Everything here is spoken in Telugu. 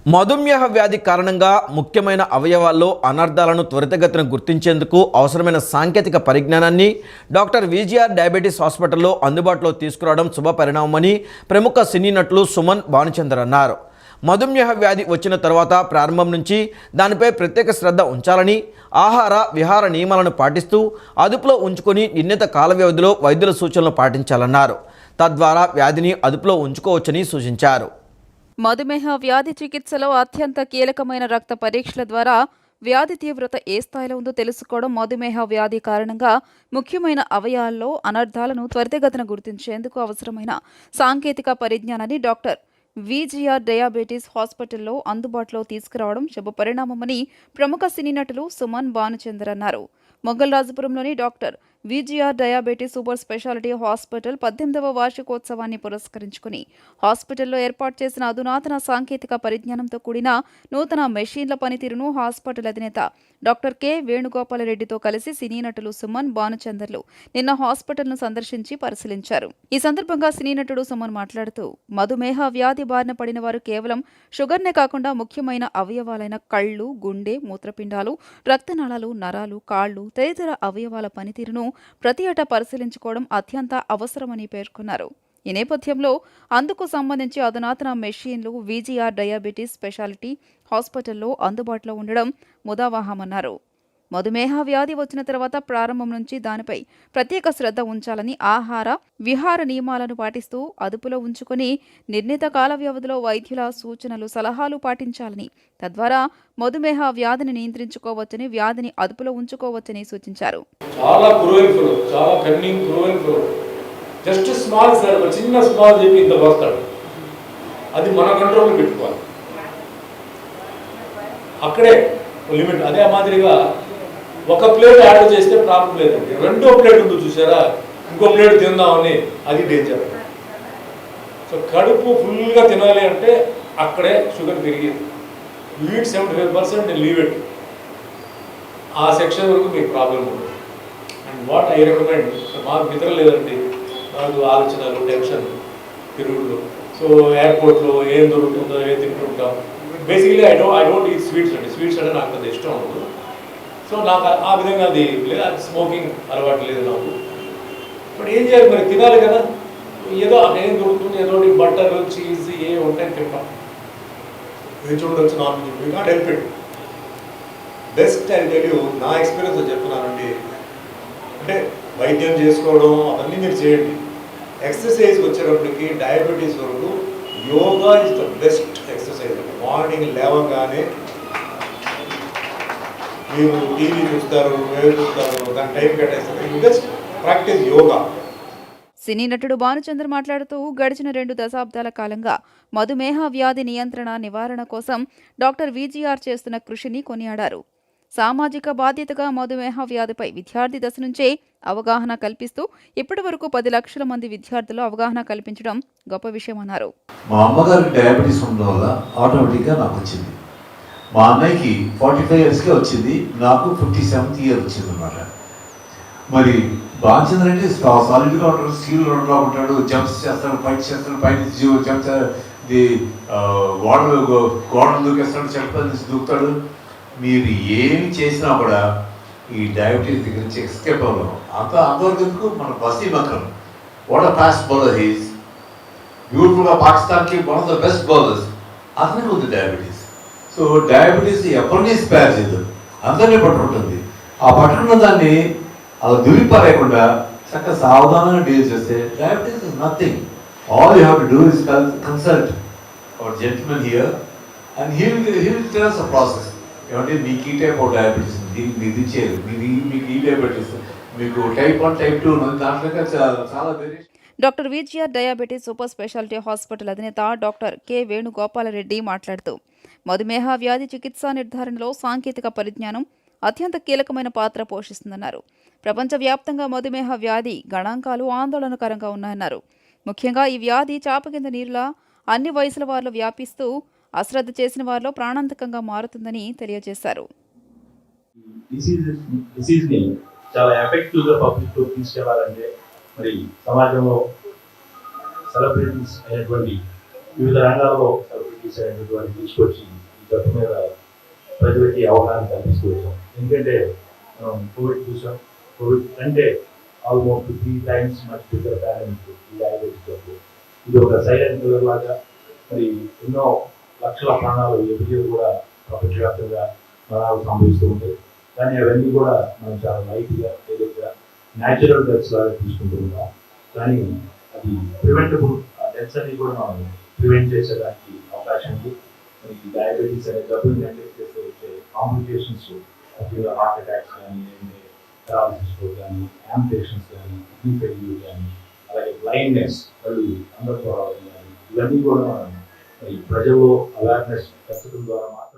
మధుమేహ వ్యాధి కారణంగా ముఖ్యమైన అవయవాల్లో అనర్థాలను త్వరితగతిన గుర్తించేందుకు అవసరమైన సాంకేతిక పరిజ్ఞానాన్ని డాక్టర్ విజిఆర్ డయాబెటీస్ హాస్పిటల్లో అందుబాటులో తీసుకురావడం శుభపరిణామమని ప్రముఖ సినీ నటులు సుమన్ భానుచందర్ అన్నారు. మధుమేహ వ్యాధి వచ్చిన తర్వాత ప్రారంభం నుంచి దానిపై ప్రత్యేక శ్రద్ధ ఉంచాలని, ఆహార విహార నియమాలను పాటిస్తూ అదుపులో ఉంచుకొని నిర్ణీత కాల వ్యవధిలో వైద్యుల సూచనలు పాటించాలన్నారు. తద్వారా వ్యాధిని అదుపులో ఉంచుకోవచ్చని సూచించారు. మధుమేహ వ్యాధి చికిత్సలో అత్యంత కీలకమైన రక్త పరీక్షల ద్వారా వ్యాధి తీవ్రత ఏ స్థాయిలో ఉందో తెలుసుకోవడం, మధుమేహ వ్యాధి కారణంగా ముఖ్యమైన అవయవాల్లో అనర్థాలను త్వరితగతిన గుర్తించేందుకు అవసరమైన సాంకేతిక పరిజ్ఞానాన్ని డాక్టర్ విజిఆర్ డయాబెటీస్ హాస్పిటల్లో అందుబాటులో తీసుకురావడం శుభపరిణామమని ప్రముఖ సినీ నటులు సుమన్ భానుచందర్ అన్నారు. మొఘల్ రాజపురంలోని doctor VGR diabetes super speciality hospital 18వ వార్షికోత్సవాన్ని పురస్కరించుకుని హాస్పిటల్లో ఏర్పాటు చేసిన అధునాతన సాంకేతిక పరిజ్ఞానంతో కూడిన నూతన మెషీన్ల పనితీరును హాస్పిటల్ అధినేత డాక్టర్ కె వేణుగోపాలరెడ్డితో కలిసి సినీ నటులు సుమన్ భానుచందర్లు నిన్న హాస్పిటల్ను సందర్శించి పరిశీలించారు. ఈ సందర్భంగా సినీ నటుడు సుమన్ మాట్లాడుతూ, మధుమేహ వ్యాధి బారిన పడిన వారు కేవలం షుగర్నే కాకుండా ముఖ్యమైన అవయవాలైన కళ్ళు, గుండె, మూత్రపిండాలు, రక్తనాళాలు, నరాలు, కాళ్లు తదితర అవయవాల పనితీరును ప్రతి ఏటా పరిశీలించుకోవడం అత్యంత అవసరమని పేర్కొన్నారు. ఈ నేపథ్యంలో అందుకు సంబంధించి అధునాతన మెషీన్లు విజిఆర్ డయాబెటీస్ స్పెషాలిటీ హాస్పిటల్లో అందుబాటులో ఉండడం ముదావహమన్నారు. మధుమేహ వ్యాధి వచ్చిన తర్వాత ప్రారంభం నుంచి దానిపై ప్రత్యేక శ్రద్ధ ఉంచాలని, ఆహార విహార నియమాలను పాటిస్తూ అదుపులో ఉంచుకొని నిర్ణీత కాల వ్యవధిలో వైద్యుల సూచనలు సలహాలు పాటించాలని, తద్వారా మధుమేహ వ్యాధిని నియంత్రించుకోవచ్చని, వ్యాధిని అదుపులో ఉంచుకోవచ్చని సూచించారు. జస్ట్ స్మాల్ సార్, ఒక చిన్న స్మాల్ చెప్పి ఇంత వస్తాడు, అది మన కంట్రోల్లో పెట్టుకోవాలి. అక్కడే లిమిట్. అదే మాదిరిగా ఒక ప్లేట్ ఆర్డర్ చేస్తే ప్రాబ్లం లేదండి, రెండో ప్లేట్ ఉంది చూసారా, ఇంకో ప్లేట్ తిందామని, అది డేంజర్. సో కడుపు ఫుల్గా తినాలి అంటే అక్కడే షుగర్ పెరిగింది. ఈట్ 75% లీవ్ ఇట్, ఆ సెక్షన్ వరకు మీకు ప్రాబ్లం ఉంటుంది. అండ్ వాట్ ఐ రికమెండ్, మాకు నిద్ర లేదండి, నాకు ఆలోచనలు, టెన్షన్, తిరుగుళ్ళు, సో ఎయిర్పోర్ట్లో ఏం దొరుకుతుందో ఏం తింటుంటాం. Basically I don't eat sweets అండి, స్వీట్స్ అంటే నాకు అంత ఇష్టం ఉండదు. సో నాకు ఆ విధంగా అది లేదు, అది స్మోకింగ్ అలవాటు లేదు నాకు. ఇప్పుడు ఏం చేయాలి మరి, తినాలి కదా, ఏదో ఏం దొరుకుతుంది, ఏదో బటర్, చీజ్ ఏ ఉంటాయి తింటాం. వెజ్ ఉండొచ్చు, non veg, you not help it. Best I tell you, నా ఎక్స్పీరియన్స్ చెప్తున్నానండి. అంటే వైద్యం చేసుకోవడం అవన్నీ మీరు చేయండి. ఎక్సర్సైజ్కి వచ్చేటప్పటికి డయాబెటీస్ వరకు yoga is the best exercise. Morning లేవగానే మీరు టీవీ చూస్తారు, వేవ్ చూస్తారు, దాని టైం కేటాయిస్తారు, బెస్ట్ ప్రాక్టీస్ యోగా. సినీ నటుడు భానుచందర్ మాట్లాడుతూ, గడిచిన 2 దశాబ్దాల కాలంగా మధుమేహ వ్యాధి నియంత్రణ, నివారణ కోసం డాక్టర్ విజిఆర్ చేస్తున్న కృషిని కొనియాడారు. సామాజిక బాధ్యతగా మధుమేహ వ్యాధిపై విద్యార్థి దశ నుంచే అవగాహన కల్పిస్తూ ఇప్పటి వరకు 10 లక్షల మంది విద్యార్థులు అవగాహన కల్పించడం గొప్ప విషయమన్నారు. మా అమ్మగారికి డయాబెటీస్ ఉండడం వల్ల ఆటోమేటిక్గా నాకు వచ్చింది. మా అన్నయ్యకి 45 ఇయర్స్కే వచ్చింది, నాకు 57th ఇయర్ వచ్చింది అన్నమాట. మరి భానుచందర్ అంటే సాలిడ్గా ఉంటాడు, స్టీల్ రోడ్లో ఉంటాడు, జంప్స్ చేస్తాడు, ఫైట్ చేస్తాడు, పైన జంప్స్ గోడలు దూకేస్తాడు, చెట్ల నుంచి దూకుతాడు. మీరు ఏమి చేసినా కూడా ఈ డయాబెటీస్ దగ్గర నుంచి ఎస్కేప్ అవ్వడం అంతవరకు ఎందుకు. మన Wasim Akram, what a fast bowler he's, బ్యూటిఫుల్గా పాకిస్తాన్కి one of the best bowlers, అతనికి ఉంది డయాబెటీస్. సో డయాబెటీస్ ఎవరిని స్పేర్ చేయదు, అందరినీ పట్టుకుంటుంది. ఆ పట్టుకున్న దాన్ని అలా దురిపారేయకుండా చక్కగా సావధానంగా డీల్ చేస్తే diabetes is nothing. All you have to do is consult our gentlemen here and he will tell us the process. ఏమంటే మీకు ఈ టైప్ ఆఫ్ డయాబెటీస్ ఉంది, మీకు ఇది చేయరు, మీకు ఈ డయాబెటీస్, మీకు టైప్ 1, టైప్ 2 దాంట్లో చాలా variation. Doctor VGR diabetes super speciality hospital అధినేత డాక్టర్ కె వేణుగోపాలరెడ్డి మాట్లాడుతూ, మధుమేహ వ్యాధి చికిత్సా నిర్ధారణలో సాంకేతిక పరిజ్ఞానం అత్యంత కీలకమైన పాత్ర పోషిస్తుందన్నారు. ప్రపంచవ్యాప్తంగా మధుమేహ వ్యాధి గణాంకాలు ఆందోళనకరంగా ఉన్నాయన్నారు. ముఖ్యంగా ఈ వ్యాధి చాప కింద నీరులా అన్ని వయసుల వారిలో వ్యాపిస్తూ అశ్రద్ధ చేసిన వారిలో ప్రాణాంతకంగా మారుతుందని తెలియజేశారు. చాలా ఎఫెక్టివ్గా పబ్లిక్ తీసుకెళ్లాలంటే మరి సమాజంలో సెలబ్రిటీస్ అయినటువంటి వివిధ రంగాల్లో సెలబ్రిటీస్ డయాబెటీస్ అనేటువంటి వాటిని తీసుకొచ్చి ఈ జబ్బు మీద ప్రజలకి అవగాహన కల్పిస్తూ వచ్చాం. ఎందుకంటే మనం కోవిడ్ చూసాం. కోవిడ్ అంటే almost 3 times much bigger pandemic ఈ డయాబెటీస్ జబ్బు. ఇది ఒక సైలెంట్ కిల్లర్ లాగా మరి ఎన్నో లక్షల ప్రాణాలు ఎప్పుడు కూడా ప్రపంచవ్యాప్తంగా మరణాలు సంభవిస్తూ ఉంటాయి. కానీ అవన్నీ కూడా మనం చాలా లైట్గా తేలిగ్గా న్యాచురల్ డెత్స్ లాగా తీసుకుంటూ ఉంటాం. కానీ అది ప్రివెంటబుల్, ఆ డెత్స్ అన్ని కూడా మనం ప్రివెంట్ చేసేదానికి అవకాశం ఉంది. మరి ఈ డయాబెటీస్ అనే జబ్బుని కండక్ట్ చేస్తే వచ్చే కాంప్లికేషన్స్, ముఖ్యంగా హార్ట్ అటాక్స్ కానీ, పెరాలసిస్ కానీ, యాంపిటేషన్స్ కానీ, కిడ్నీ ఫెయిల్యూర్ కానీ, అలాగే బ్లైండ్నెస్, కళ్ళు అందరితో రావడం కానీ, ఇవన్నీ కూడా మనం మరి ప్రజల్లో అవేర్నెస్ పెంచడం ద్వారా